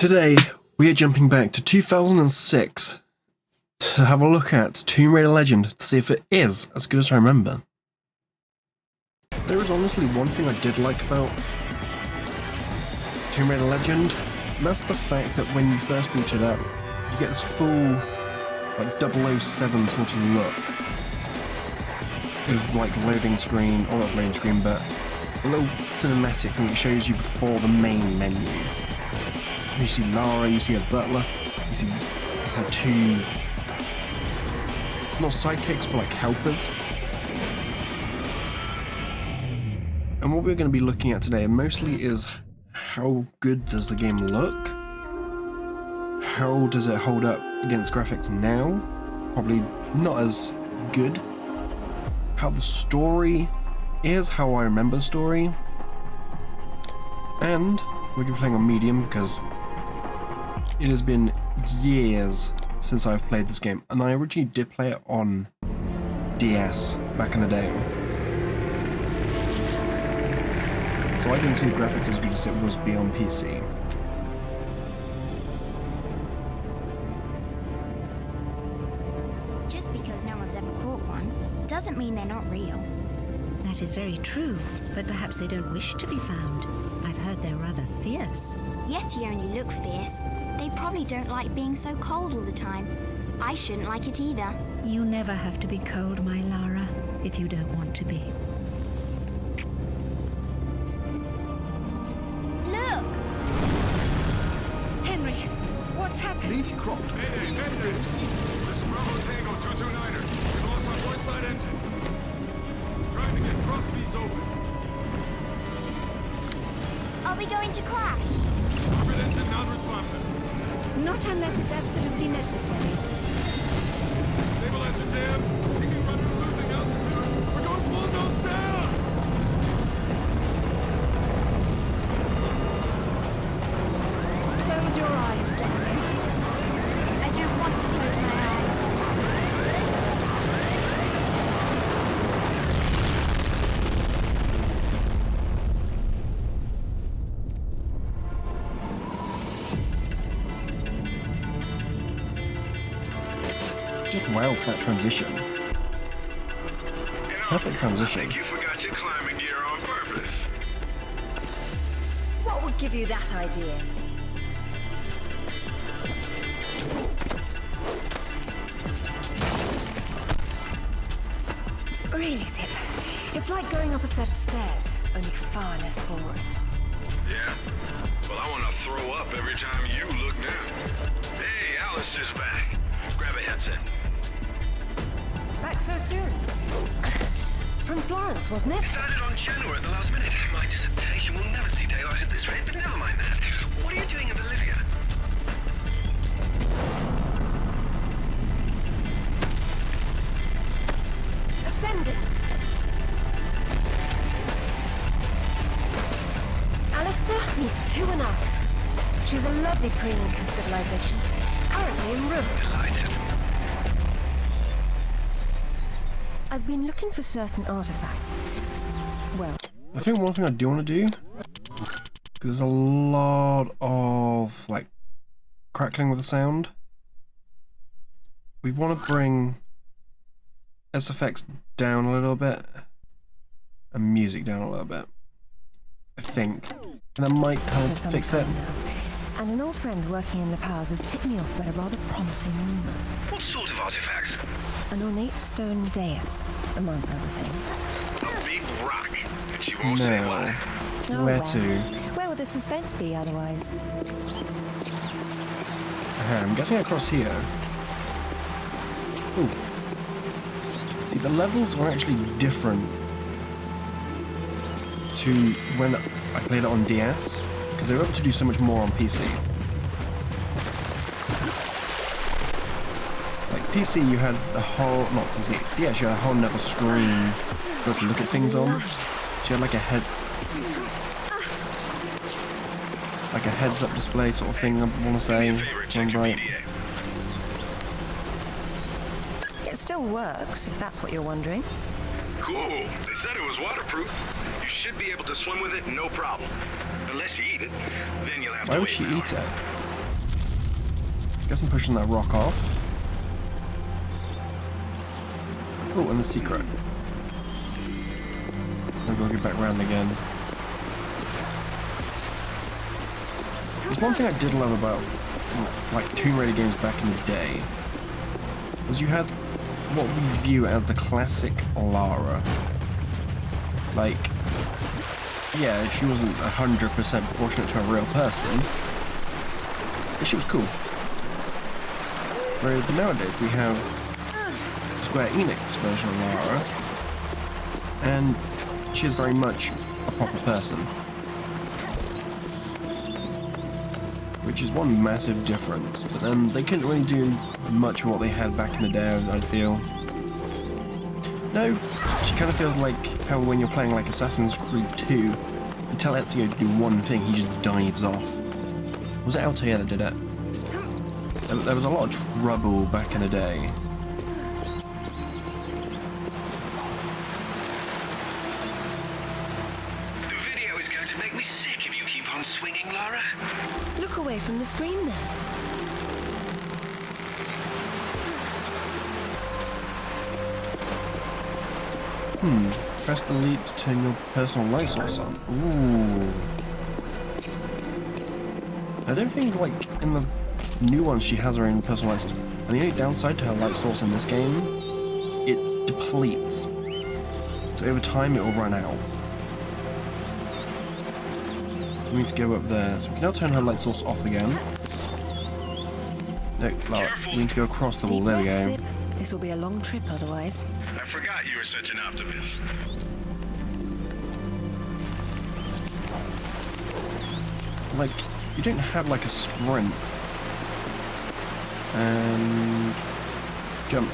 Today, we are jumping back to 2006 to have a look at Tomb Raider Legend to see if it is as good as I remember. There is honestly one thing I did like about Tomb Raider Legend, and that's the fact that when you first boot it up, you get this full, like 007 sort of look. Of like loading screen, or not loading screen, but a little cinematic thing that shows you before the main menu. You see Lara, you see a butler, you see her two, not sidekicks, but like helpers. And what we're going to be looking at today mostly is how good does the game look? How does it hold up against graphics now? Probably not as good. How the story is, how I remember the story. And we're going to be playing on medium because it has been years since I've played this game, and I originally did play it on DS back in the day. So I didn't see the graphics as good as it was be on PC. Just because no one's ever caught one doesn't mean they're not real. That is very true, but perhaps they don't wish to be found. I've heard they're rather fierce. Yeti only look fierce. They probably don't like being so cold all the time. I shouldn't like it either. You never have to be cold, my Lara, if you don't want to be. Look! Henry, what's happened? Lady Croft. Hey, this is Bravo Tango 229er. We lost our port side engine. Trying to get cross feeds open. Are we going to crash? Starboard engine non-responsive. Not unless it's absolutely necessary. Stabilizer jam. Kicking rudder to losing altitude. We're going full nose down. Close your eyes, darling. I don't want to close my eyes. Just wow for that transition. Perfect transition. I think you forgot your climbing gear on purpose. What would give you that idea? Really, Zip. It's like going up a set of stairs, only far less boring. Yeah? Well, I want to throw up every time you look down. Hey, Alice is back. Grab a headset. Back so soon? From Florence, wasn't it? Decided on Genoa at the last minute. My dissertation will never see daylight at this rate, but never mind that. What are you doing in Bolivia? Ascending. Alistair, meet Tuanak. She's a lovely pre-Incan civilization, currently in ruins. Delighted. I've been looking for certain artifacts. Well, I think one thing I do want to do, because there's a lot of like crackling with the sound, we want to bring SFX down a little bit and music down a little bit, I think, and that might kind of fix it. And an old friend working in La Paz has tipped me off about a rather promising rumor. What sort of artifacts? An ornate stone dais, among other things. A big rock. And she won't say No. what. Oh, Where well. to? Where would the suspense be otherwise? I'm guessing across here. Ooh. See, the levels are actually different to when I played it on DS, because they were able to do so much more on PC. Like PC, you had a whole, not PC, DS, you had a whole nother screen you had to look at things on. So you had like a heads-up display sort of thing, I want to say, if I'm right. It still works, if that's what you're wondering. Cool. They said it was waterproof. You should be able to swim with it, no problem. Unless you eat it, then you'll have Why to would wait she an eat hour. it? Guess I'm pushing that rock off. Oh, and the secret. I'm gonna get back round again. There's one thing I did love about like Tomb Raider games back in the day was you had what we view as the classic Lara. Like, yeah, she wasn't 100% proportionate to a real person, but she was cool. Whereas nowadays we have Square Enix version of Lara, and she is very much a proper person. Which is one massive difference, but then they couldn't really do much of what they had back in the day, I feel. No, she kind of feels like how when you're playing like Assassin's Creed 2, you tell Ezio to do one thing, he just dives off. Was it Altair that did it? There was a lot of trouble back in the day. The video is going to make me sick if you keep on swinging, Lara. Look away from the screen then. Press delete to turn your personal light source on. Ooh. I don't think, like, in the new ones she has her own personal light source. And the only downside to her light source in this game, it depletes. So over time it will run out. We need to go up there. So we can now turn her light source off again. No, Lara, we need to go across the wall. There we go. This will be a long trip otherwise. I forgot you were such an optimist. Like, you don't have like a sprint. And jump.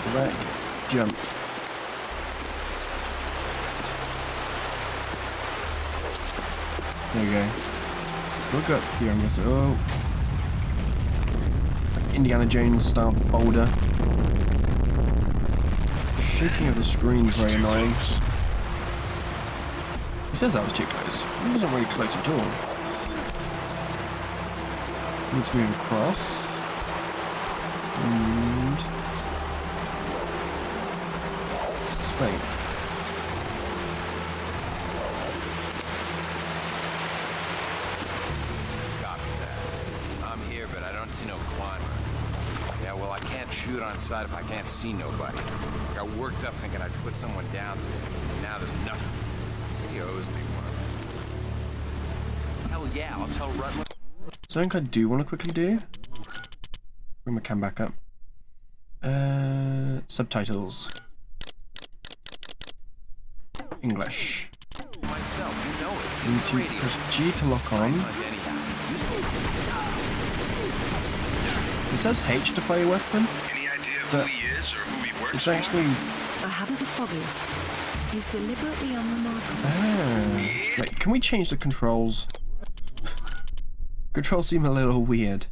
Go back, jump. There you go. Look up here, I'm guessing. Oh. Indiana Jones style boulder. Shaking of the screen is very annoying. He says that was too close. It wasn't really close at all. Need to move across. And spring. Copy that. I'm here, but I don't see no climber. Yeah, well, I can't shoot on sight if I can't see nobody. I got worked up thinking I'd put someone down today. Now there's nothing. He owes me one. Hell yeah, I'll tell Rutland. Something I do want to quickly do. Bring my cam back up. Subtitles. English. Myself, you know it. We need to press G to lock on. It says H to fire a weapon. Any idea But who he is or who he works it's for? actually... I haven't the foggiest. He's deliberately unremarkable. Ah. Wait, can we change the controls? Controls seem a little weird.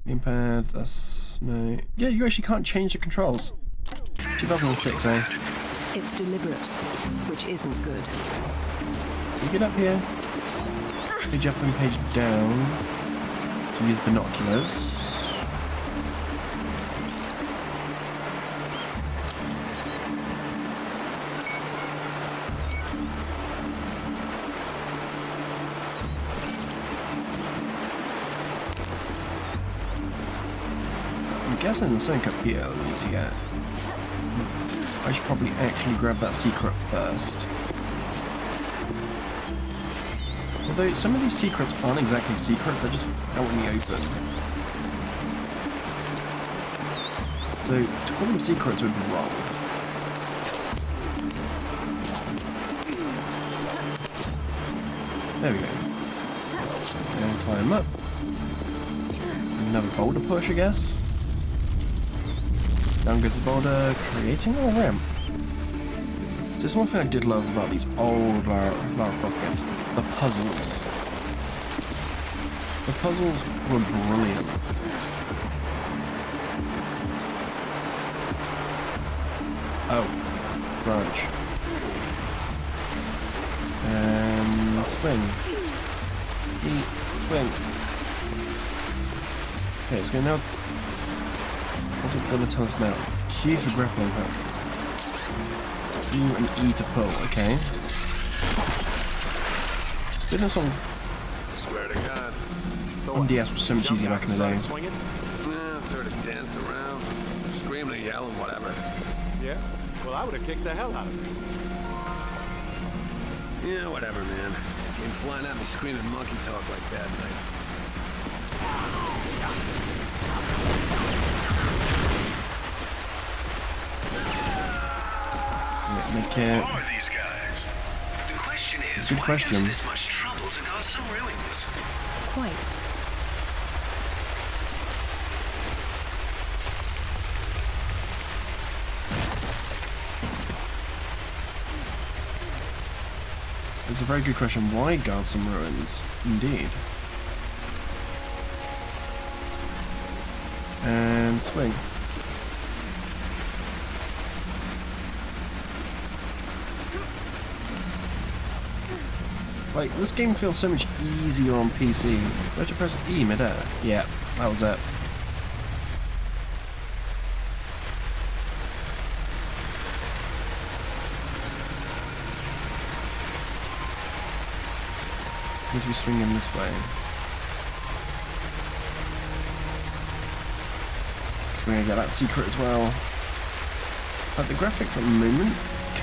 Gamepad, that's... no... Yeah, you actually can't change the controls. 2006, eh? It's deliberate, which isn't good. You get up here. Page up and page down. To use binoculars. I'm guessing there's something up here we need to get. I should probably actually grab that secret first. Although some of these secrets aren't exactly secrets, they're just out in the open. So to call them secrets would be wrong. There we go. And climb up. Another boulder push, I guess. Down goes the boulder, creating a ramp. So there's one thing I did love about these old Lara Croft games. The puzzles. The puzzles were brilliant. Oh. Branch. And swing. Eat. Swing. Okay, so now. What's it going to tell us now? Q for grappling hook. U and E to pull. Okay. Did this on Swear to God. So on DS was so much easier back in the day. Yeah, sort of danced around, screaming and yelling, whatever. Yeah? Well, I would have kicked the hell out of you. Yeah, whatever, man. Came flying at me screaming monkey talk like that night. Yeah, mid-care. Who are these guys? The question is, Good why question. go to this much trouble to cause some ruins? Quite. It's a very good question. Why guard some ruins? Indeed. And swing. Like, this game feels so much easier on PC. Where'd you press E mid-air? Yeah, that was it. Need to be swinging this way. So we're gonna get that secret as well. Like, the graphics at the moment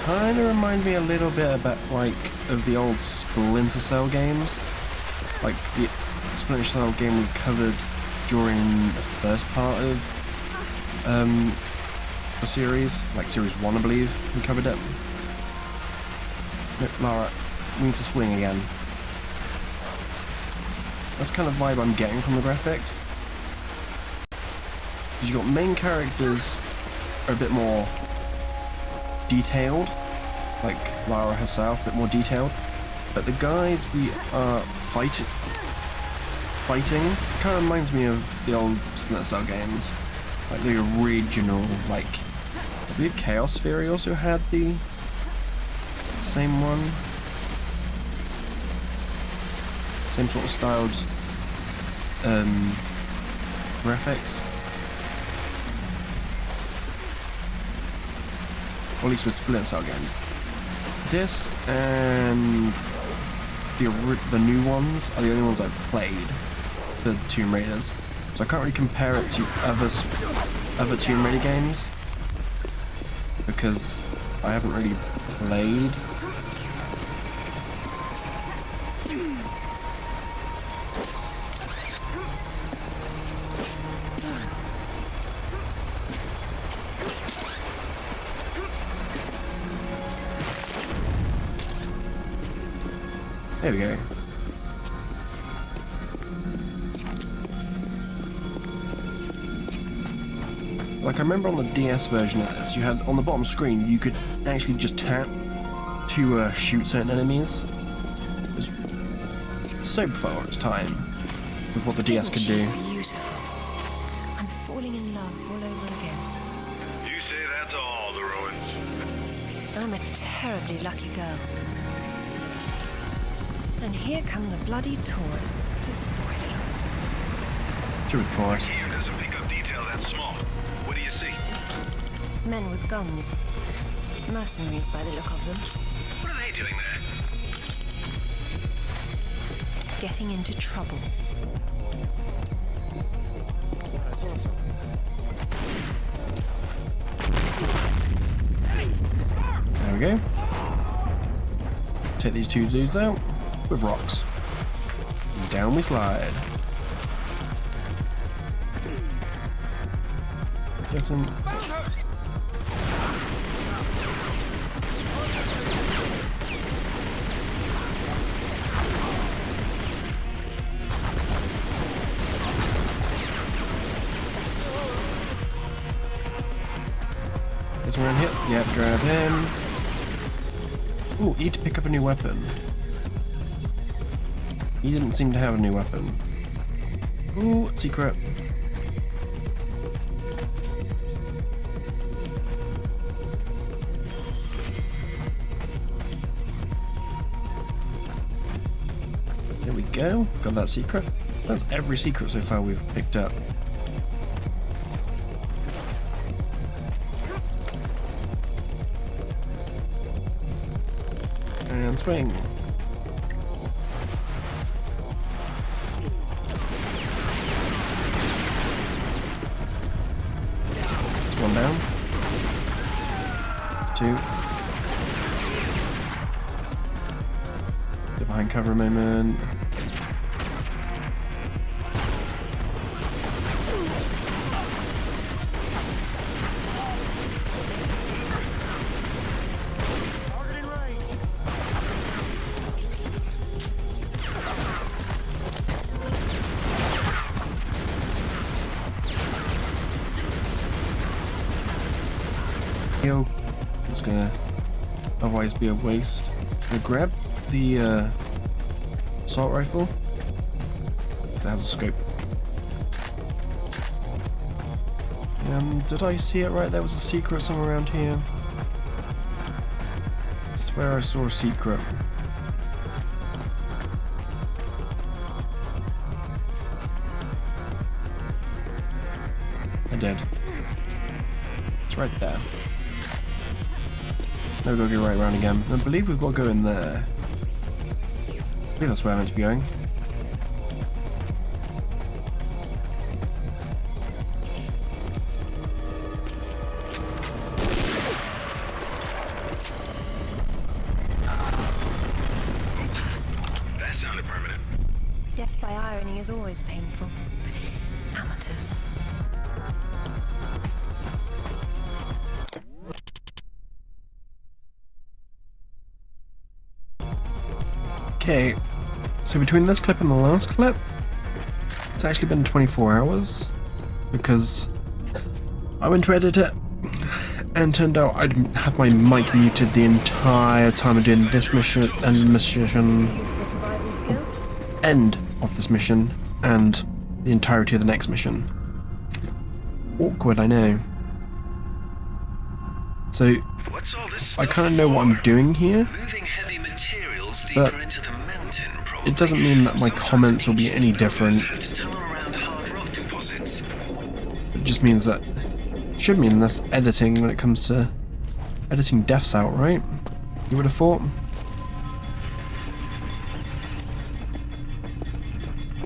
kind of remind me a little bit about, like, of the old Splinter Cell games. Like the Splinter Cell game we covered during the first part of the series, like Series 1 I believe, we covered it. Nope, Lara, we need to swing again. That's the kind of vibe I'm getting from the graphics. Because you've got main characters are a bit more detailed, like Lara herself, a bit more detailed. But the guys we are fighting kind of reminds me of the old Splinter Cell games. Like the original, like, I believe Chaos Theory also had the same one. Same sort of styled graphics. Or at least with Splinter Cell games. This and the new ones are the only ones I've played, the Tomb Raiders. So I can't really compare it to other Tomb Raider games because I haven't really played. There we go. Like, I remember on the DS version of this, you had, on the bottom screen, you could actually just tap to shoot certain enemies. It was so before its time with what the DS could do. Beautiful. I'm falling in love all over again. You say that to all the ruins. I'm a terribly lucky girl. And here come the bloody tourists to spoil it. Stupid tourists. Here doesn't pick up detail that small. What do you see? Men with guns. Mercenaries by the look of them. What are they doing there? Getting into trouble. There we go. Take these two dudes out with rocks. And down we slide. Get in. Guess we're in hit. Yep, grab him. Ooh, need to pick up a new weapon. He didn't seem to have a new weapon. Ooh, secret. There we go. Got that secret. That's every secret so far we've picked up. And swing. That's one down. That's two. Get behind cover a moment. Heal. It's gonna otherwise be a waste. I'm gonna grab the assault rifle. It has a scope. Did I see it right? There was a secret somewhere around here. I swear I saw a secret. I did. It's right there. Now we've got to go right around again. I believe we've got to go in there. I think that's where I'm meant to be going. That sounded permanent. Death by irony is always painful. Amateurs. Okay, so between this clip and the last clip, it's actually been 24 hours, because I went to edit it, and turned out I'd had my mic muted the entire time of doing this mission, and end of this mission, and the entirety of the next mission. Awkward, I know. So, What's all this I stuff kind of know what I'm for? doing here, Moving heavy materials but deeper into the mountain, probably. it doesn't mean that my comments will be any different. Have to tunnel around hard rock deposits. It just means that, should mean less editing when it comes to editing deaths out, right? You would have thought.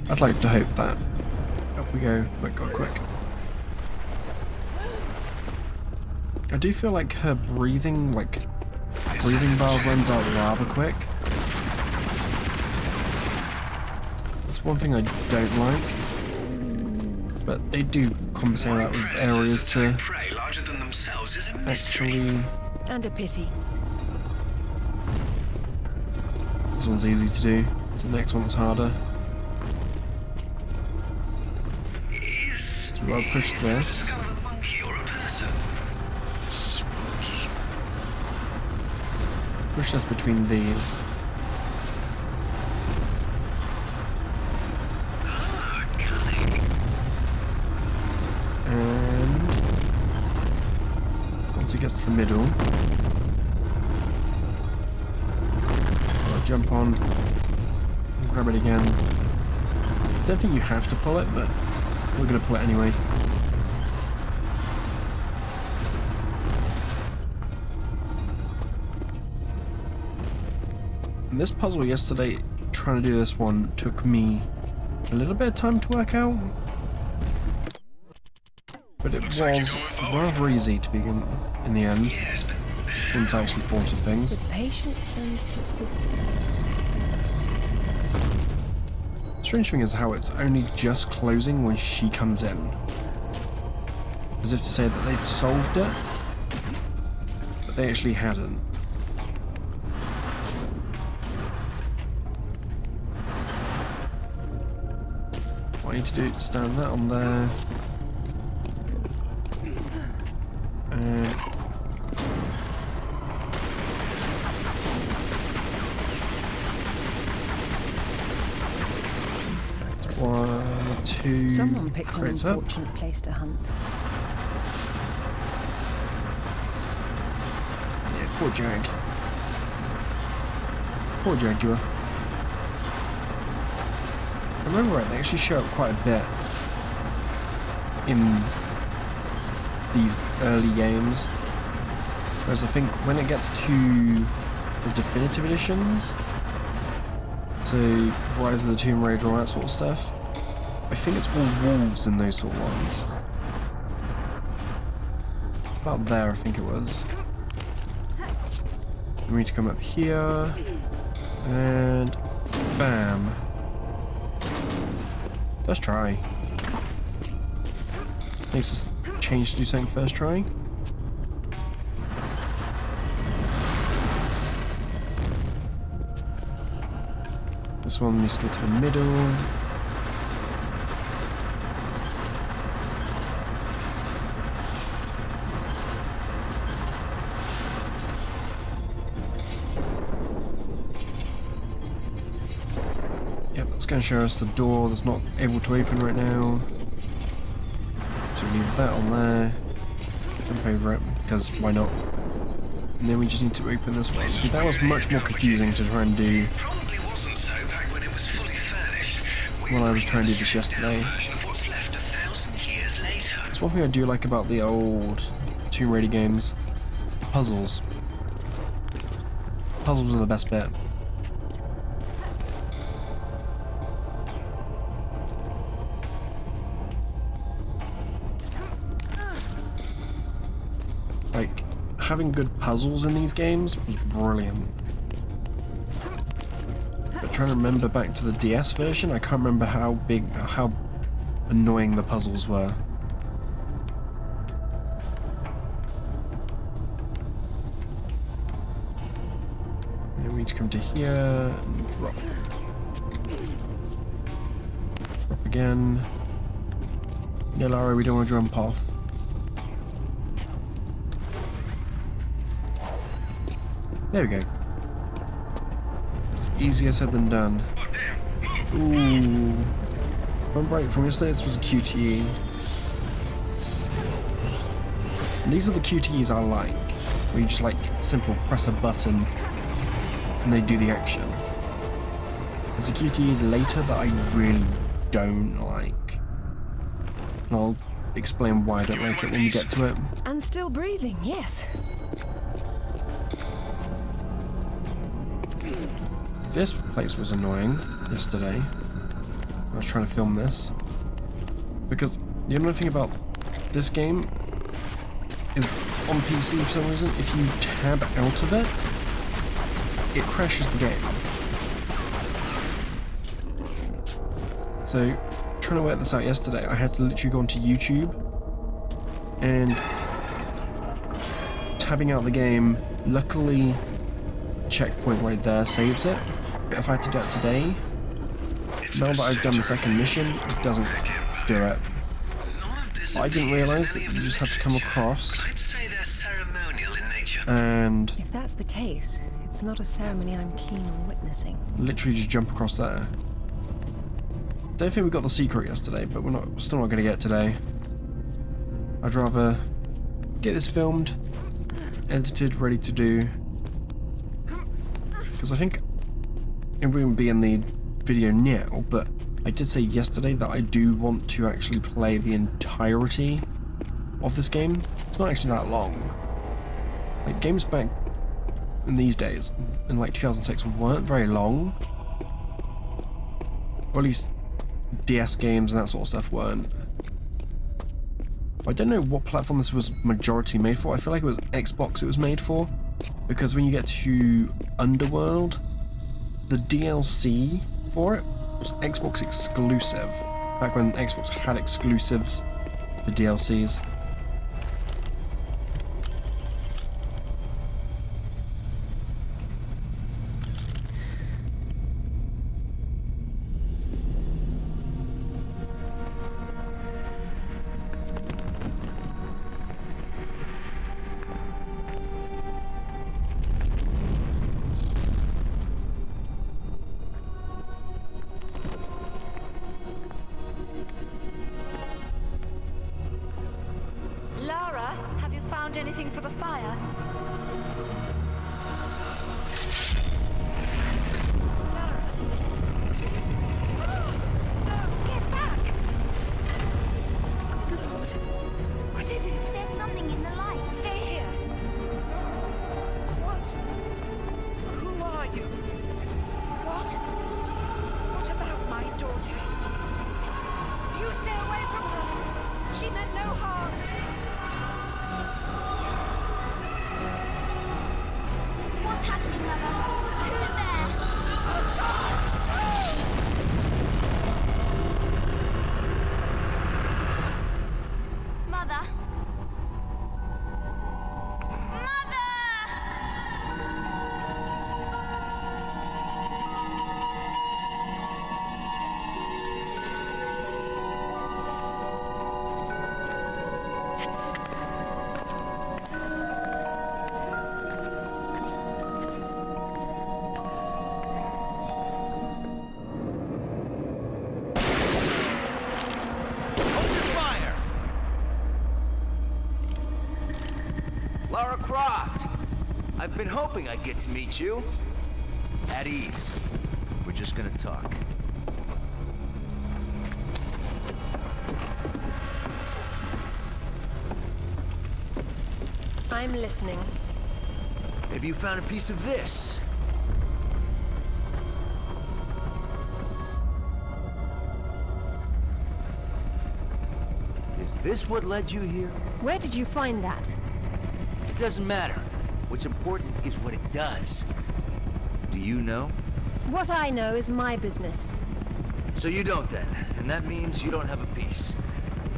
I'd like to hope that. Off we go, quick, quick. I do feel like her breathing bar runs out rather quick. That's one thing I don't like. But they do compensate that with areas to Prey larger than themselves is a mystery. actually. And a pity. This one's easy to do. It's the next one that's harder. So I'll push this. Kind of a monkey or a person. Spooky. Push this between these. Ah, cunning. And once it gets to the middle, I'll jump on and grab it again. I don't think you have to pull it, but we're going to pull it anyway. And this puzzle yesterday, trying to do this one, took me a little bit of time to work out. But it was rather easy to begin in the end, once I actually thought of things. With patience and persistence. The strange thing is how it's only just closing when she comes in. As if to say that they'd solved it, but they actually hadn't. What I need to do is stand that on there. And one, two. Someone picked an crates up. unfortunate place to hunt. Yeah, poor Jag. Poor Jaguar. I remember right, they actually show up quite a bit in these early games. Whereas I think when it gets to the definitive editions. So Rise of the Tomb Raider, all that sort of stuff. I think it's all wolves in those sort of ones. It's about there, I think it was. We need to come up here, and bam. First try. Makes us change to do something first try. This one needs to go to the middle. Yep, that's going to show us the door that's not able to open right now. So leave that on there. Jump over it, because why not? And then we just need to open this one. That was much more confusing to try and do when I was trying to do this yesterday. It's one thing I do like about the old Tomb Raider games. Puzzles. Puzzles are the best bit. Like, having good puzzles in these games was brilliant. But trying to remember back to the DS version, I can't remember how annoying the puzzles were. And we need to come to here and drop. Drop again. Yeah, Lara, we don't want to jump off. There we go. It's easier said than done. Ooh. Remember right from yesterday, this was a QTE. And these are the QTEs I like. Where you just like simple press a button and they do the action. There's a QTE later that I really don't like. And I'll explain why I don't like it when we get to it. And still breathing, yes. This place was annoying yesterday. I was trying to film this. Because the only thing about this game is on PC for some reason, if you tab out of it, it crashes the game. So, trying to work this out yesterday, I had to literally go onto YouTube and tabbing out the game, luckily checkpoint right there saves it. But if I had to do it today, now that I've done the second mission, it doesn't do it. But I didn't realise that you just have to come across and If that's the case, it's not a ceremony I'm keen on witnessing. literally just jump across there. Don't think we got the secret yesterday, but we're still not going to get it today. I'd rather get this filmed, edited, ready to do. Because I think it wouldn't be in the video now, but I did say yesterday that I do want to actually play the entirety of this game. It's not actually that long. Like, games back in these days, in like 2006, weren't very long. Or at least DS games and that sort of stuff weren't. I don't know what platform this was majority made for. I feel like it was Xbox it was made for. Because when you get to Underworld, the DLC for it was Xbox exclusive. Back when Xbox had exclusives for DLCs. She meant no harm. What's happening, Mother? Who's there? Mother? Mother! Lara Croft! I've been hoping I'd get to meet you. At ease. We're just gonna talk. I'm listening. Maybe you found a piece of this. Is this what led you here? Where did you find that? It doesn't matter. What's important is what it does. Do you know? What I know is my business. So you don't then, and that means you don't have a piece.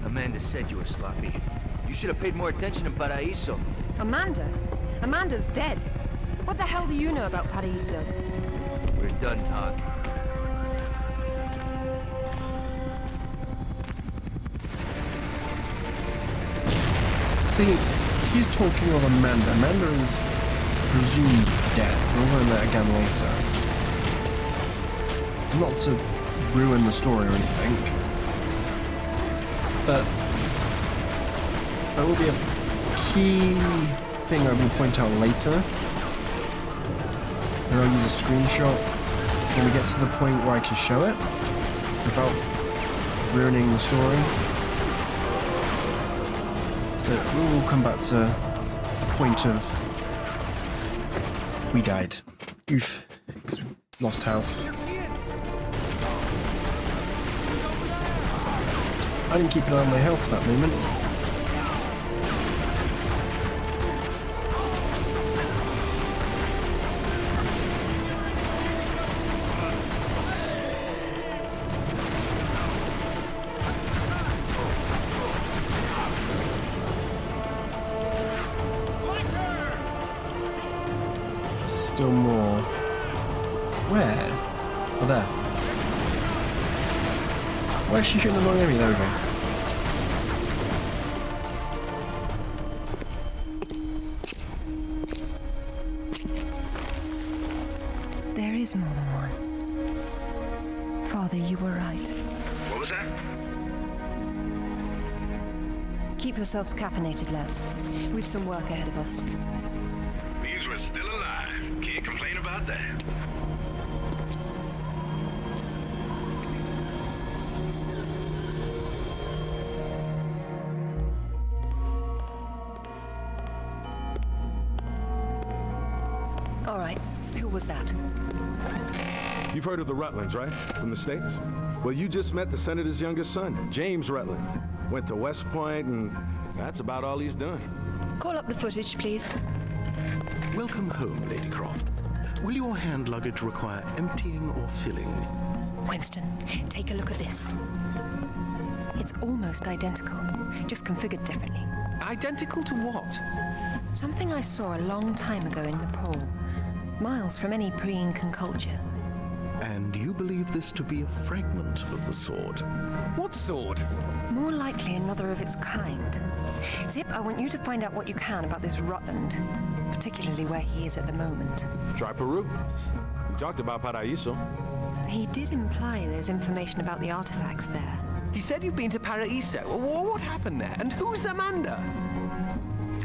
Amanda said you were sloppy. You should have paid more attention in Paraíso. Amanda? Amanda's dead. What the hell do you know about Paraíso? We're done talking. See, he's talking of Amanda. Amanda is presumed dead. We'll learn that again later. Not to ruin the story or anything, but that will be a key thing I will point out later. And I'll use a screenshot when we get to the point where I can show it without ruining the story. So we will come back to the point of we died. Oof, because we lost health. I didn't keep an eye on my health at that moment. Still more. Where? Oh, there. Why is she shooting the wrong area? There we go. There is more than one. Father, you were right. What was that? Keep yourselves caffeinated, lads. We've some work ahead of us. Means we're still alive. Can't complain about that. All right, who was that? You've heard of the Rutlands, right? From the States? Well, you just met the senator's youngest son, James Rutland. Went to West Point, and that's about all he's done. Call up the footage, please. Welcome home, Lady Croft. Will your hand luggage require emptying or filling? Winston, take a look at this. It's almost identical, just configured differently. Identical to what? Something I saw a long time ago in Nepal, miles from any pre-Incan culture. And you believe this to be a fragment of the sword? What sword? More likely another of its kind. Zip, I want you to find out what you can about this Rutland, particularly where he is at the moment. Try Peru. We talked about Paraíso. He did imply there's information about the artifacts there. He said you've been to Paraíso. What happened there? And who's Amanda?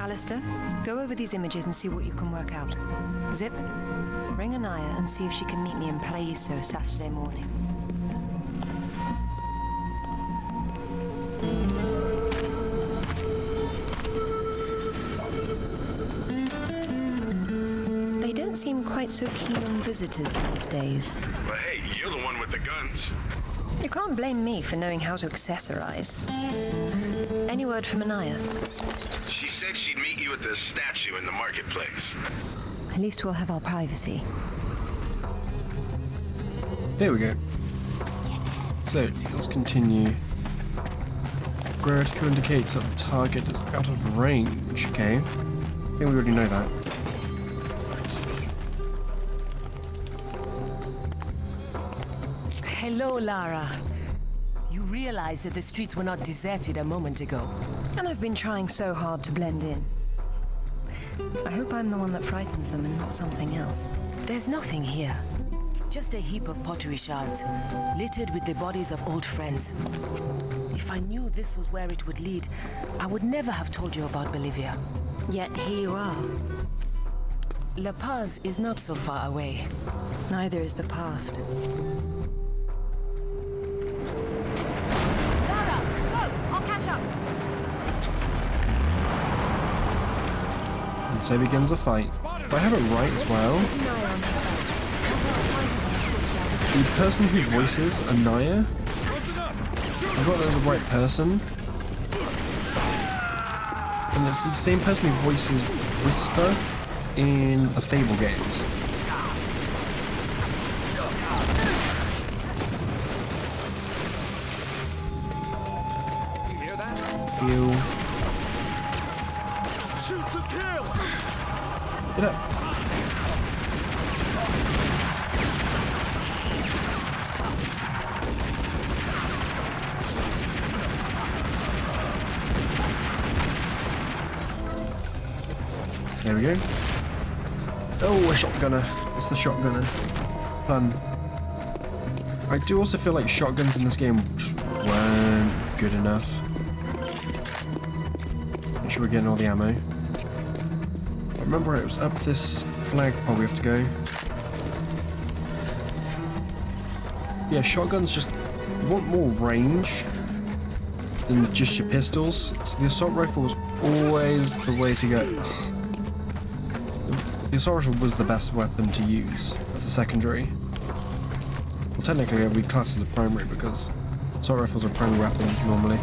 Alistair, go over these images and see what you can work out. Zip, ring Anaya and see if she can meet me in Paraíso Saturday morning. They don't seem quite so keen on visitors these days. But hey, you're the one with the guns. You can't blame me for knowing how to accessorize. Any word from Anaya? She said she'd meet you at the statue in the marketplace. At least we'll have our privacy. There we go. So, let's continue. Graphical indicates that the target is out of range. Okay. I think we already know that. Hello, Lara. You realize that the streets were not deserted a moment ago. And I've been trying so hard to blend in. I hope I'm the one that frightens them and not something else. There's nothing here. Just a heap of pottery shards, littered with the bodies of old friends. If I knew this was where it would lead, I would never have told you about Bolivia. Yet here you are. La Paz is not so far away. Neither is the past. Lara, go! I'll catch up. And so begins the fight. If I have it right as well, the person who voices Anaya, I got the right person. And it's the same person who voices Whisper in the Fable games. You hear that? Heal. Shoot to kill! Get up. There we go. Oh, a shotgunner. It's the shotgunner. Fun. I do also feel like shotguns in this game just weren't good enough. Make sure we're getting all the ammo. I remember it was up this flagpole we have to go. Yeah, shotguns just... You want more range than just your pistols. So the assault rifle was always the way to go. The assault rifle was the best weapon to use as a secondary. Well, technically it would be classed as a primary because assault rifles are primary weapons normally.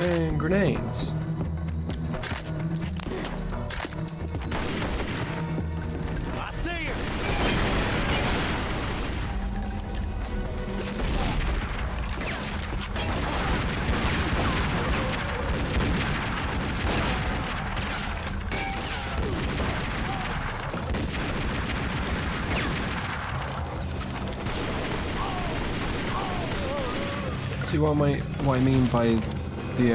And grenades. I see you! See what I mean by the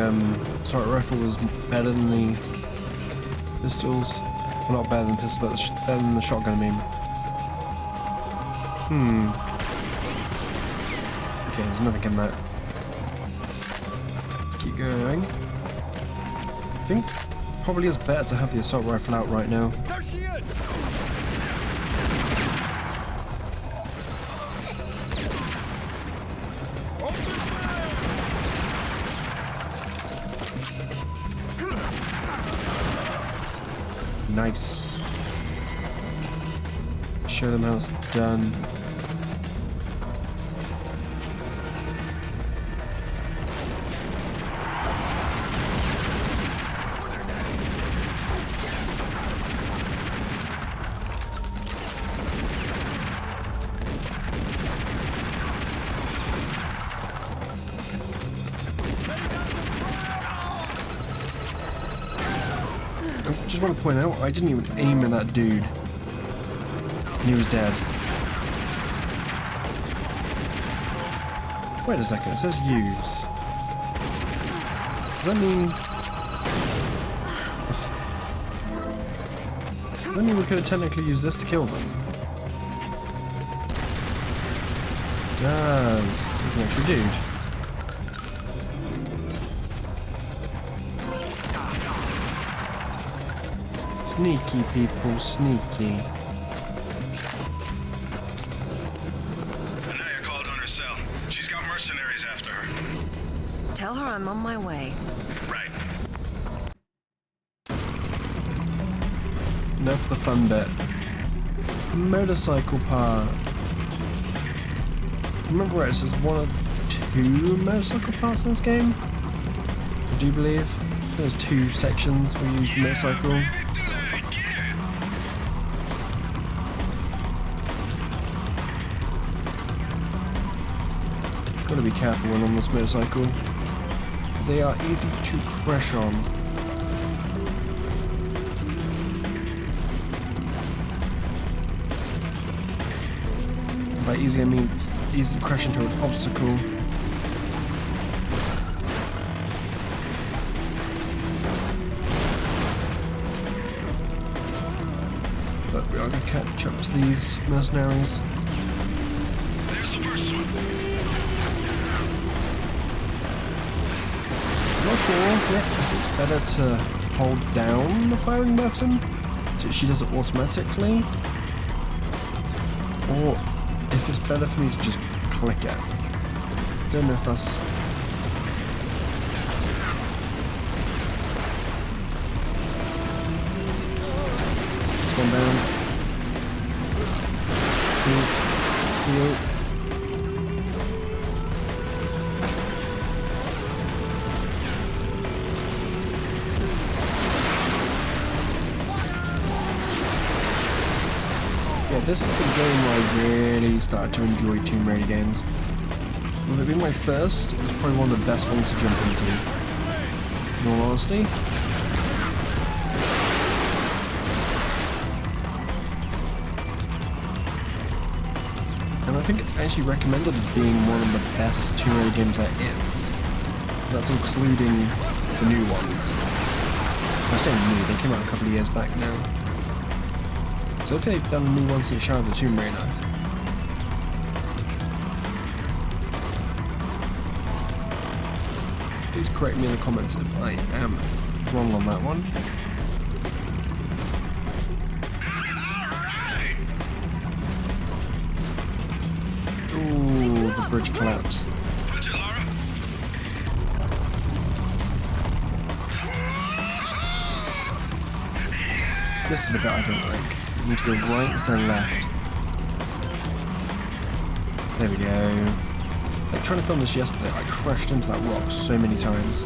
assault rifle was better than the pistols? Well, not better than pistols, but better than the shotgun, I mean. Okay, there's nothing in that. Let's keep going. I think probably is better to have the assault rifle out right now. There she is! Nice. Show them how it's done. I just want to point out, I didn't even aim at that dude. And he was dead. Wait a second, it says use. Does that mean... Does that mean we could have technically used this to kill them? It does. There's an extra dude. Sneaky people, sneaky. Anaya called on her cell. She's got mercenaries after her. Tell her I'm on my way. Right. Now for the fun bit. Motorcycle part. Remember right, this is one of 2 motorcycle parts in this game? I do believe. There's 2 sections where you use the motorcycle. Gotta be careful when on this motorcycle, because they are easy to crash on. By easy I mean easy to crash into an obstacle. But we are going to catch up to these mercenaries. There's the first one. I'm not sure yet if it's better to hold down the firing button so she does it automatically, or if it's better for me to just click it. Don't know if that's... This one down. 2, 3. Yeah, this is the game where I really started to enjoy Tomb Raider games. With it being my first, it was probably one of the best ones to jump into, in all honesty. And I think it's actually recommended as being one of the best Tomb Raider games there is. That's including the new ones. I say new, they came out a couple of years back now. So if they've done a new one since Shadow of the Tomb Raider. Please correct me in the comments if I am wrong on that one. Ooh, the bridge collapse. This is the bit I don't like. You need to go right instead of left. There we go. Like, trying to film this yesterday, I crashed into that rock so many times.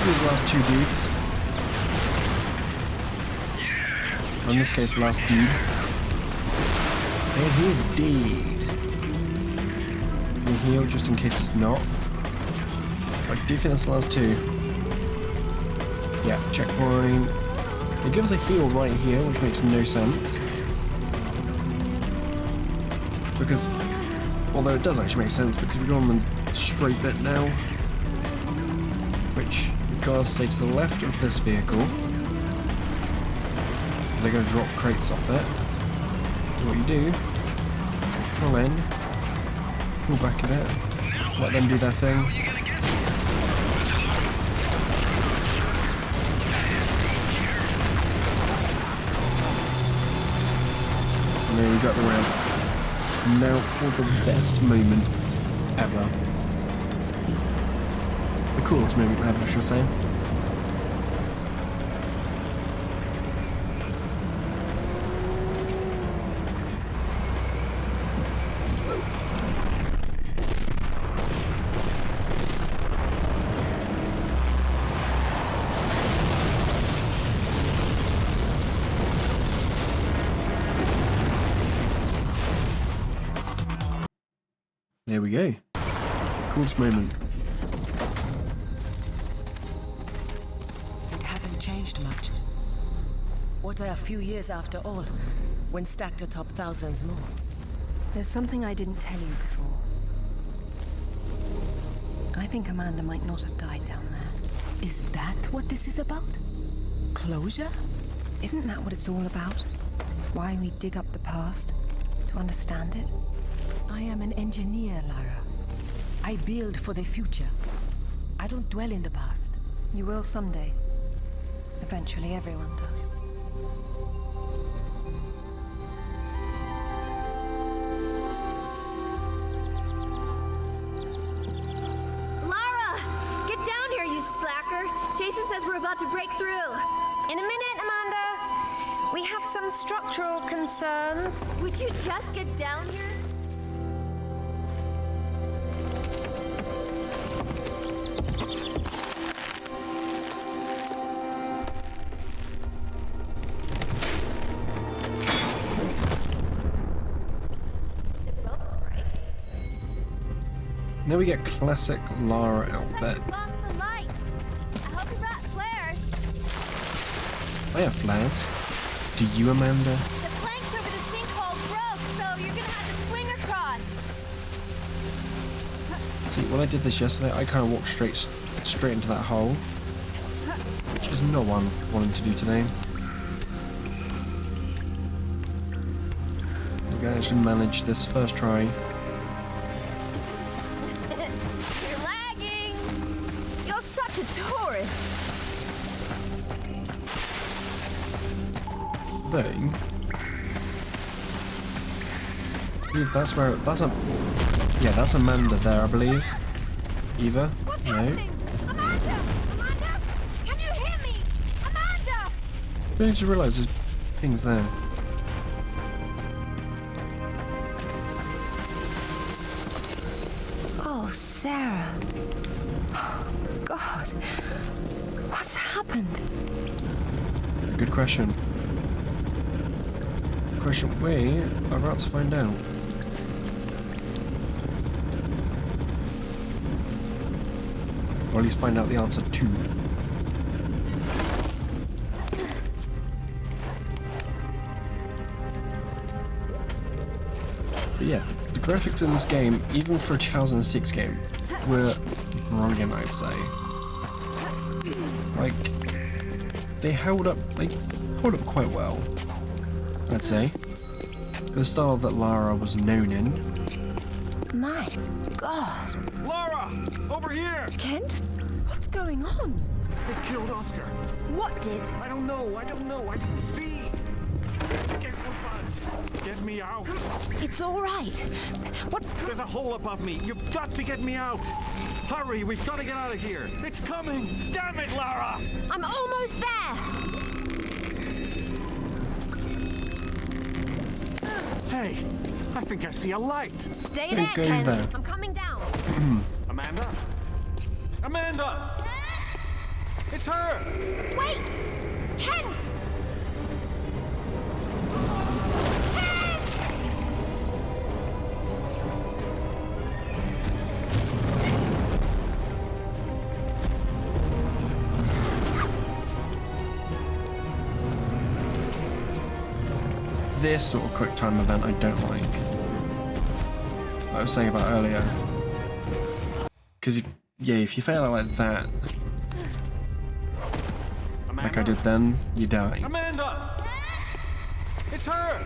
These last 2 dudes. Or in this case, last dude. And he's dead. We heal just in case it's not. I do think that's the last 2. Yeah, checkpoint. It gives a heal right here, which makes no sense. Because, although it does actually make sense, because we're on the straight bit now. Which, you've got to stay to the left of this vehicle. Because they're going to drop crates off it. And what you do, pull in, pull back a bit, let them do their thing. And then we got the ramp. Now for the best moment ever. The coolest moment ever, I should say. There we go. Coolest moment. It hasn't changed much. What are a few years after all, when stacked atop thousands more? There's something I didn't tell you before. I think Amanda might not have died down there. Is that what this is about? Closure? Isn't that what it's all about? Why we dig up the past? To understand it? I am an engineer, Lara. I build for the future. I don't dwell in the past. You will someday. Eventually, everyone does. Lara! Get down here, you slacker! Jason says we're about to break through. In a minute, Amanda. We have some structural concerns. Would you just get down here? Now we get classic Lara outfit. Lost the lights. I hope you brought flares. I have flares. Do you, Amanda? The planks over the sinkhole broke, so you're gonna have to swing across. See, when I did this yesterday, I kind of walked straight into that hole, which is not what I'm wanting to do today. We're gonna actually manage this first try. You're lagging. You're such a tourist. Though, I believe that's where that's Amanda there, I believe. Eva? What's No. happening? Amanda! Amanda! Can you hear me? Amanda! I need to realise there's things there. Oh, Sarah. God. What's happened? It's a good question. We are about to find out. Or at least find out the answer to. But yeah, the graphics in this game, even for a 2006 game, were brilliant, I'd say. Like, they held up quite well, I'd say. The style that Lara was known in. My God. Lara! Over here! Kent? What's going on? They killed Oscar. What did? I don't know. I didn't see. Get me out. It's all right. What? There's a hole above me. You've got to get me out. Hurry, we've got to get out of here. It's coming. Damn it, Lara! I'm almost there. Hey, I think I see a light. Stay Don't there, go Kent. there. I'm coming down. Amanda? Amanda! It's her! Wait! Kent! This sort of quick time event I don't like. Like I was saying about earlier. Because, if you fail out like that, Amanda? like I did then, you die. Amanda! It's her!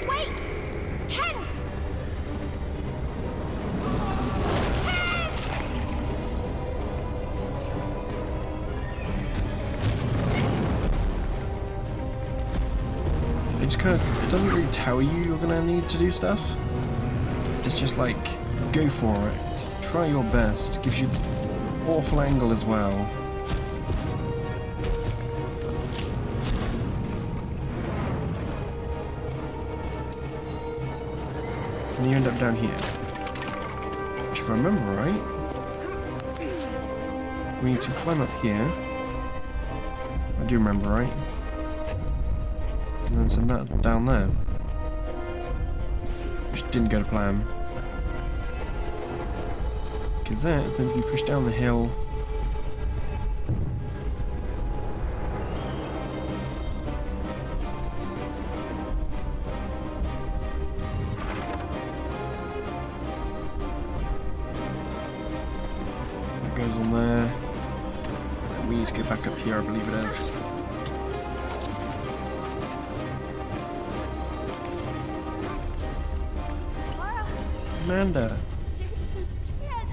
Wait! Kent! It doesn't really tell you you're gonna need to do stuff. It's just like, go for it. Try your best. Gives you the awful angle as well. And you end up down here. Which, if I remember right, we need to climb up here. I do remember right. And then send that down there. Which didn't go to plan. Because that is meant to be pushed down the hill. goes on there. And we need to go back up here, I believe it is. Lara, Amanda. Jason's dead.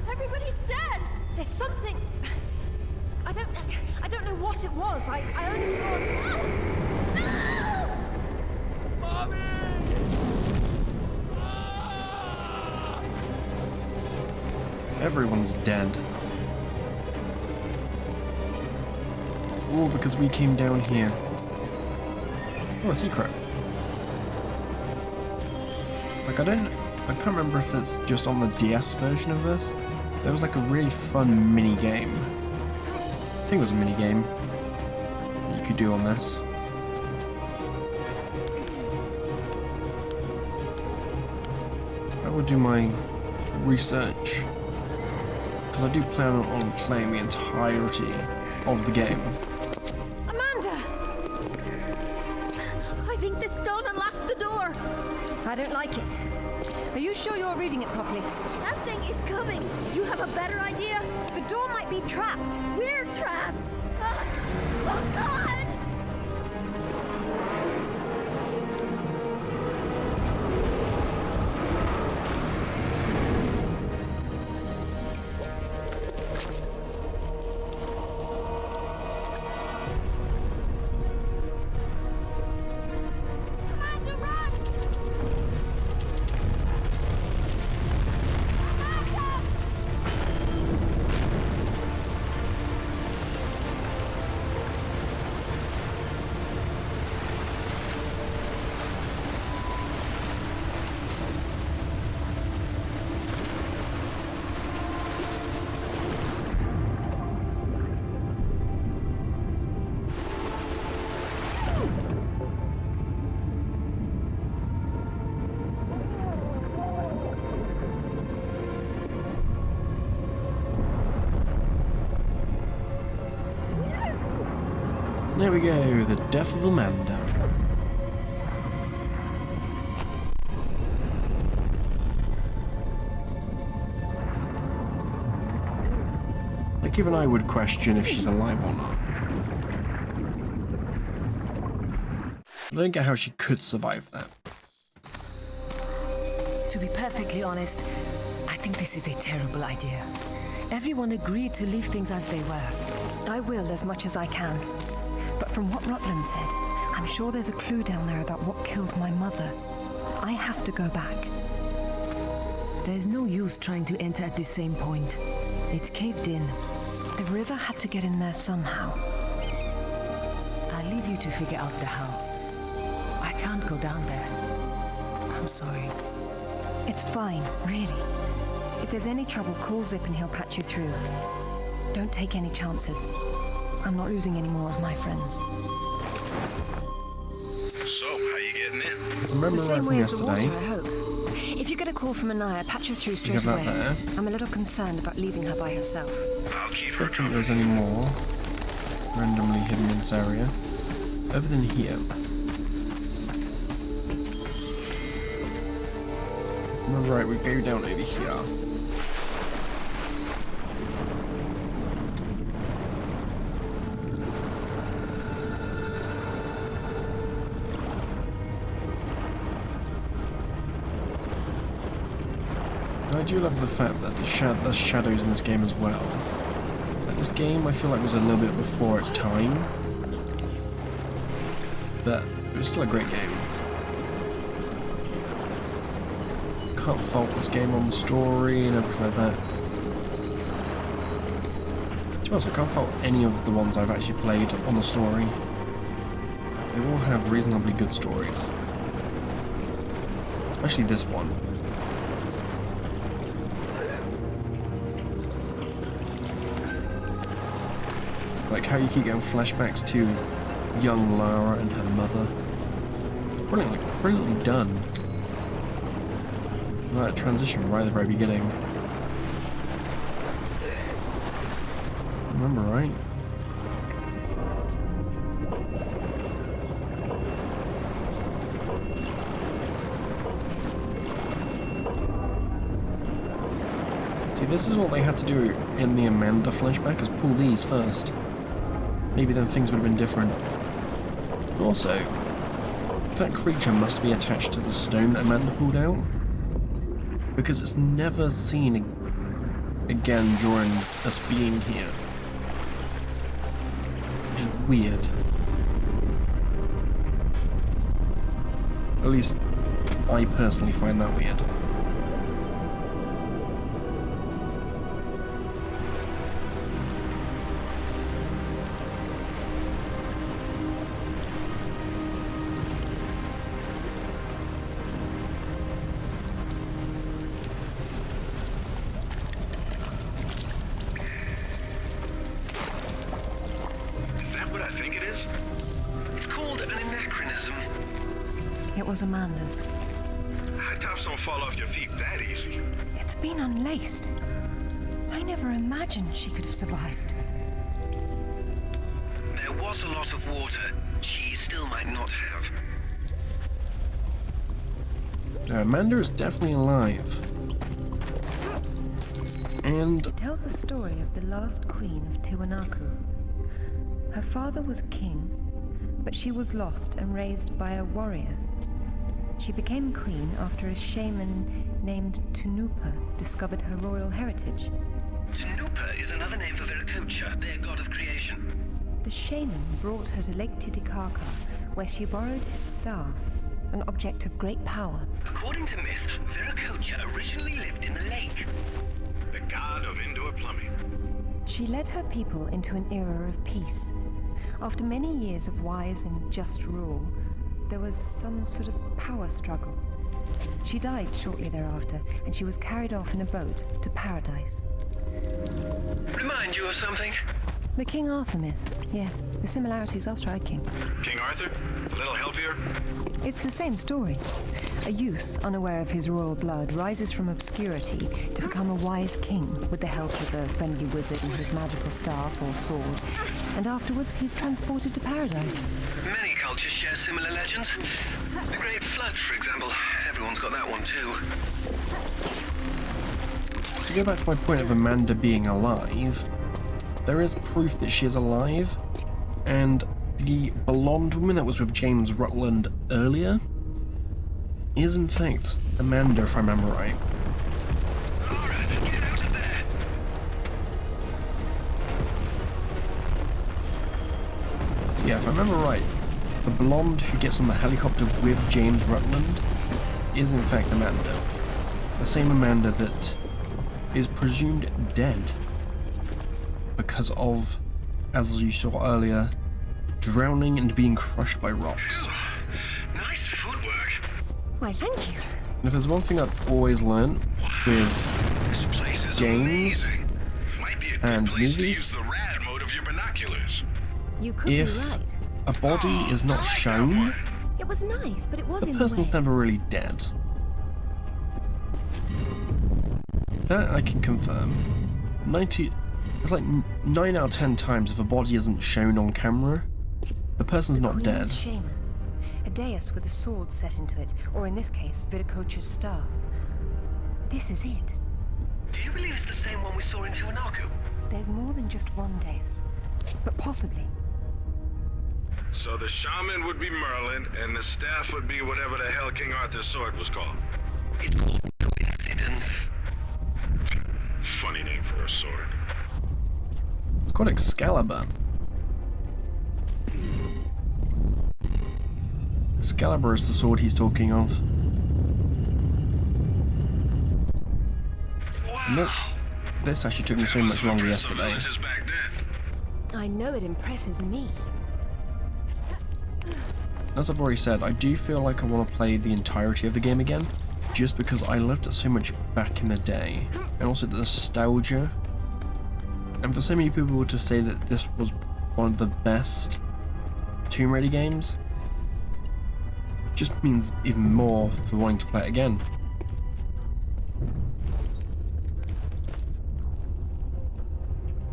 Everybody's dead. There's something. I don't know what it was. I only saw. No! Mommy! Everyone's dead. Oh, because we came down here. Oh, a secret. Like, I can't remember if it's just on the DS version of this. There was like a really fun mini game. I think it was a mini game that you could do on this. I will do my research, because I do plan on playing the entirety of the game. Amanda! I think this stone unlocks the door. I don't like it. Are you sure you're reading it properly? That thing is coming. You have a better idea? The door might be trapped. We're trapped. Oh, God! There we go, the death of Amanda. Like, even I would question if she's alive or not. I don't get how she could survive that. To be perfectly honest, I think this is a terrible idea. Everyone agreed to leave things as they were. I will as much as I can. But from what Rutland said, I'm sure there's a clue down there about what killed my mother. I have to go back. There's no use trying to enter at the same point. It's caved in. The river had to get in there somehow. I'll leave you to figure out the how. I can't go down there. I'm sorry. It's fine, really. If there's any trouble, call Zip and he'll patch you through. Don't take any chances. I'm not losing any more of my friends. So, how you getting in? Remember The right same from way as the yesterday? water, I hope. If you get a call from Anaya, patch her through You straight have away. that there. I'm a little concerned about leaving her by herself. I'll keep I her don't think there's any more randomly hidden in this area. Other than here. Remember right, we go down over here. I do love the fact that there's shadows in this game as well. Like, this game I feel like was a little bit before its time, but it was still a great game. Can't fault this game on the story and everything like that. To be honest, I can't fault any of the ones I've actually played on the story. They all have reasonably good stories. Especially this one. Like how you keep getting flashbacks to young Lara and her mother. Brilliantly done. That transition right at the very beginning. Remember right? See, this is what they had to do in the Amanda flashback, is pull these first. Maybe then things would have been different. Also, that creature must be attached to the stone that Amanda pulled out, because it's never seen again during us being here. Which is weird. At least, I personally find that weird. It was Amanda's. High tops don't fall off your feet that easy. It's been unlaced. I never imagined she could have survived. There was a lot of water. She still might not have. Now, Amanda is definitely alive. And it tells the story of the last queen of Tiwanaku. Her father was king, but she was lost and raised by a warrior. She became queen after a shaman named Tunupa discovered her royal heritage. Tunupa is another name for Viracocha, their god of creation. The shaman brought her to Lake Titicaca, where she borrowed his staff, an object of great power. According to myth, Viracocha originally lived in the lake. The god of indoor plumbing. She led her people into an era of peace. After many years of wise and just rule, there was some sort of power struggle. She died shortly thereafter, and she was carried off in a boat to paradise. Remind you of something? The King Arthur myth. Yes, the similarities are striking. King Arthur? A little help here? It's the same story. A youth, unaware of his royal blood, rises from obscurity to become a wise king with the help of a friendly wizard and his magical staff or sword. And afterwards, he's transported to paradise. Many cultures share similar legends. The Great Flood, for example. Everyone's got that one too. To go back to my point of Amanda being alive, there is proof that she is alive, and the blonde woman that was with James Rutland earlier is in fact Amanda, if I remember right. Lara, get out of there! So yeah, if I remember right, the blonde who gets on the helicopter with James Rutland is in fact Amanda. The same Amanda that is presumed dead because of, as you saw earlier, drowning and being crushed by rocks. Nice footwork. Why, thank you. And if there's one thing I've always learned with games and movies, You could be if right. a body is not shown, It was nice, but it was the in the way. person's never really dead. That I can confirm. It's like 9 out of 10 times if a body isn't shown on camera, the person's not Queen's dead. Shaman. A dais with a sword set into it, or in this case, Viracocha's staff. This is it. Do you believe it's the same one we saw in Tiwanaku? There's more than just one dais, but possibly. So the shaman would be Merlin, and the staff would be whatever the hell King Arthur's sword was called. It's called coincidence. Funny name for a sword. It's called Excalibur. Excalibur is the sword he's talking of. Wow. This actually took me so much longer yesterday. I know it impresses me. As I've already said, I do feel like I want to play the entirety of the game again, just because I loved it so much back in the day, and also the nostalgia. And for so many people to say that this was one of the best Tomb Raider games, just means even more for wanting to play it again.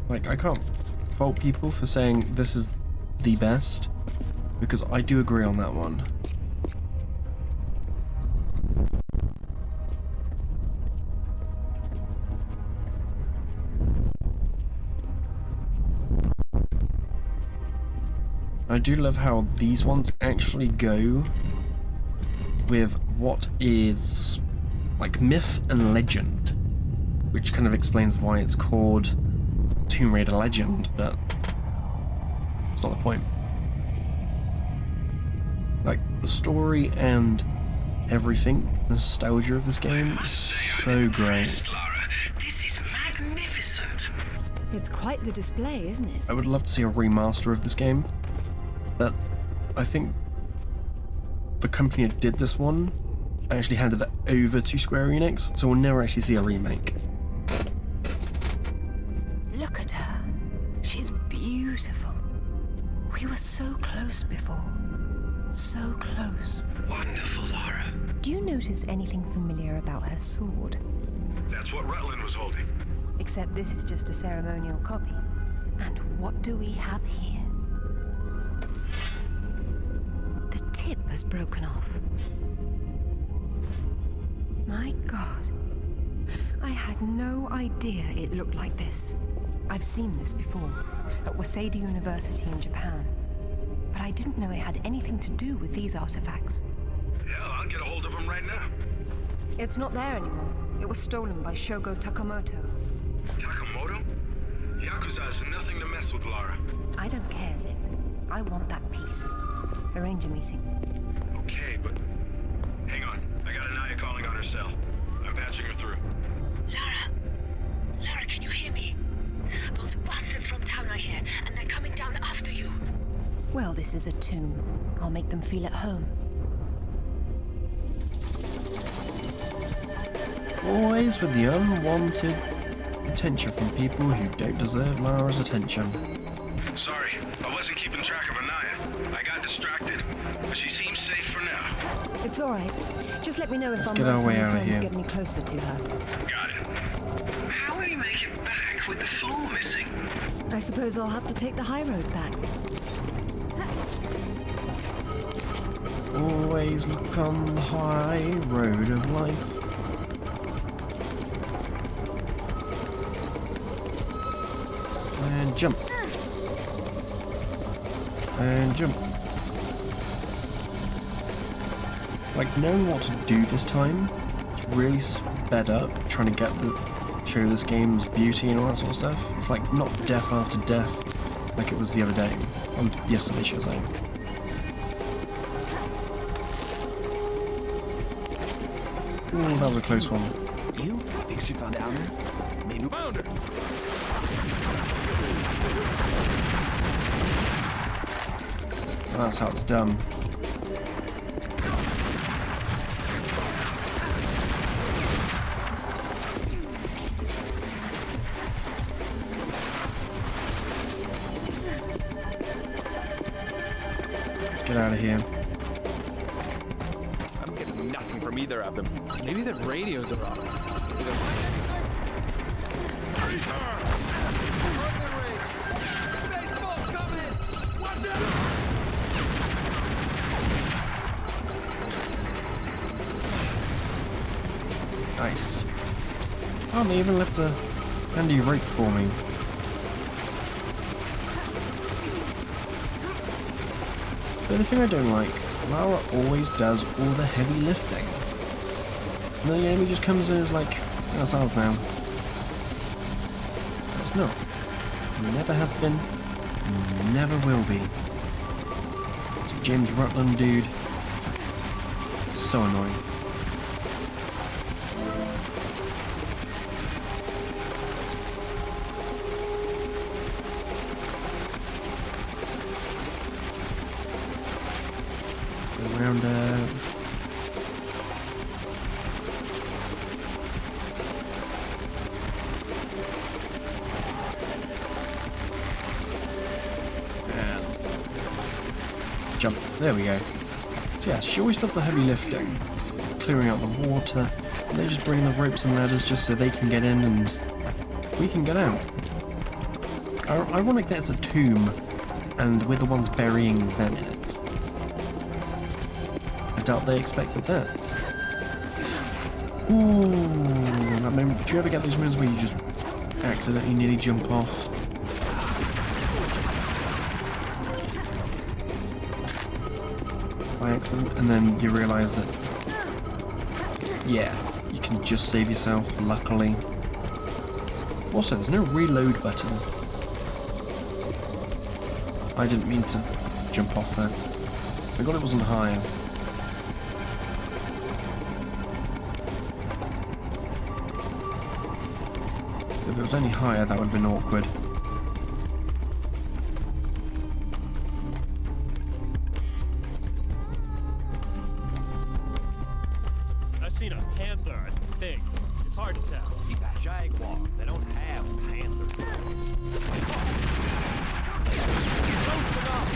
Like, I can't fault people for saying this is the best, because I do agree on that one. I do love how these ones actually go with what is like myth and legend, which kind of explains why it's called Tomb Raider Legend, but it's not the point. Like, the story and everything, the nostalgia of this game is so great. This is magnificent. It's quite the display, isn't it? I would love to see a remaster of this game, but I think the company that did this one actually handed it over to Square Enix, so we'll never actually see a remake. Look at her. She's beautiful. We were so close before. So close. Wonderful, Lara. Do you notice anything familiar about her sword? That's what Rutland was holding. Except this is just a ceremonial copy. And what do we have here? The tip has broken off. My God. I had no idea it looked like this. I've seen this before, at Waseda University in Japan. But I didn't know it had anything to do with these artifacts. Yeah, I'll get a hold of them right now. It's not there anymore. It was stolen by Shogo Takamoto. Takamoto? Yakuza is nothing to mess with, Lara. I don't care, Zip. I want that piece. Arrange a meeting. Okay, but... Hang on. I got Anaya calling on her cell. I'm patching her through. Lara, can you hear me? Those bastards from town are here, and they're coming down after you. Well, this is a tomb. I'll make them feel at home. Always with the unwanted attention from people who don't deserve Lara's attention. Sorry, I wasn't keeping track of Anaya. I got distracted, but she seems safe for now. It's all right. Just let me know if Let's I'm get our way out of friends here. get me closer to her. Got it. How will you make it back with the floor missing? I suppose I'll have to take the high road back. Always look on the high road of life. And jump. And jump. Like, knowing what to do this time, it's really sped up trying to show this game's beauty and all that sort of stuff. It's like not death after death like it was the other day. Yesterday, should I say. Ooh, that was a close one. You think she found out there? Maybe found her. That's how it's done. Let's get out of here. I'm getting nothing from either of them. Maybe the radios are on. Nice. Oh, they even left a handy rope for me. The only thing I don't like, Lara always does all the heavy lifting. And then the enemy just comes in and is like, that's ours now. It's not. Never has been, never will be. It's a James Rutland dude. So annoying. Around and jump. There we go. So yeah, she always does the heavy lifting, clearing out the water, and they just bring the ropes and ladders just so they can get in and we can get out. Ironic that it's a tomb, and we're the ones burying them in it. I doubt they expected that. Ooh, that moment. Do you ever get those moments where you just accidentally nearly jump off? by accident, and then you realise that, yeah, you can just save yourself, luckily. Also, there's no reload button. I didn't mean to jump off there. I got it wasn't high. So if it was any higher, that would have been awkward. I've seen a panther, I think. It's hard to tell. See that jaguar? They don't have panthers. Close enough.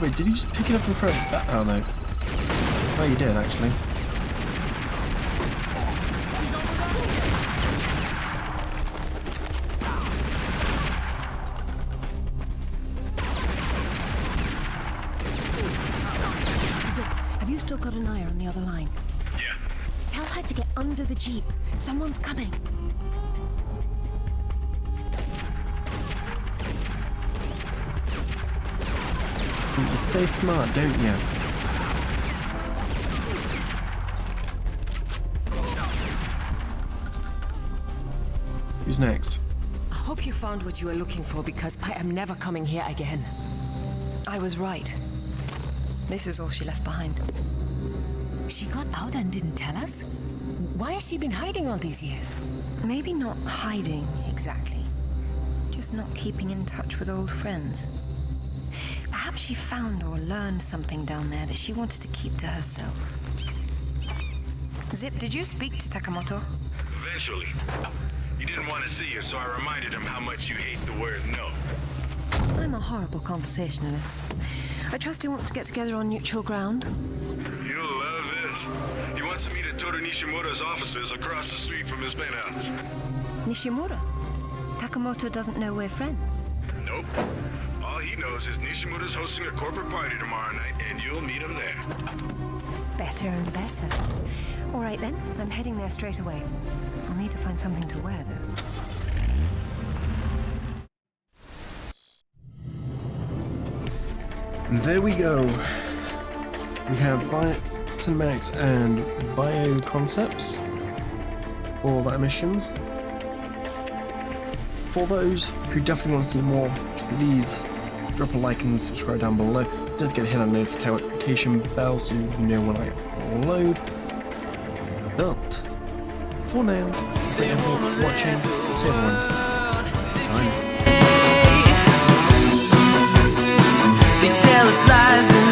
Wait, did he just pick it up and throw it back? Oh no. Oh, you did actually. Zip, have you still got an eye on the other line? Yeah. Tell her to get under the jeep. Someone's coming. You're so smart, don't you? Who's next? I hope you found what you were looking for, because I am never coming here again. I was right. This is all she left behind. She got out and didn't tell us? Why has she been hiding all these years? Maybe not hiding, exactly. Just not keeping in touch with old friends. Perhaps she found or learned something down there that she wanted to keep to herself. Zip, did you speak to Takamoto? Eventually. He didn't want to see you, so I reminded him how much you hate the word no. I'm a horrible conversationalist. I trust he wants to get together on neutral ground. You'll love this. He wants to meet at Toru Nishimura's offices across the street from his penthouse. Nishimura? Takamoto doesn't know we're friends. Nope. All he knows is Nishimura's hosting a corporate party tomorrow night, and you'll meet him there. Better and better. All right then, I'm heading there straight away. I'll need to find something to wear, though. And there we go. We have biocinemax and bio concepts for the missions. For those who definitely want to see more, please drop a like and subscribe down below. Don't forget to hit that notification bell so you know when I upload. But for now, thank you for watching. See everyone next time. They tell us lies and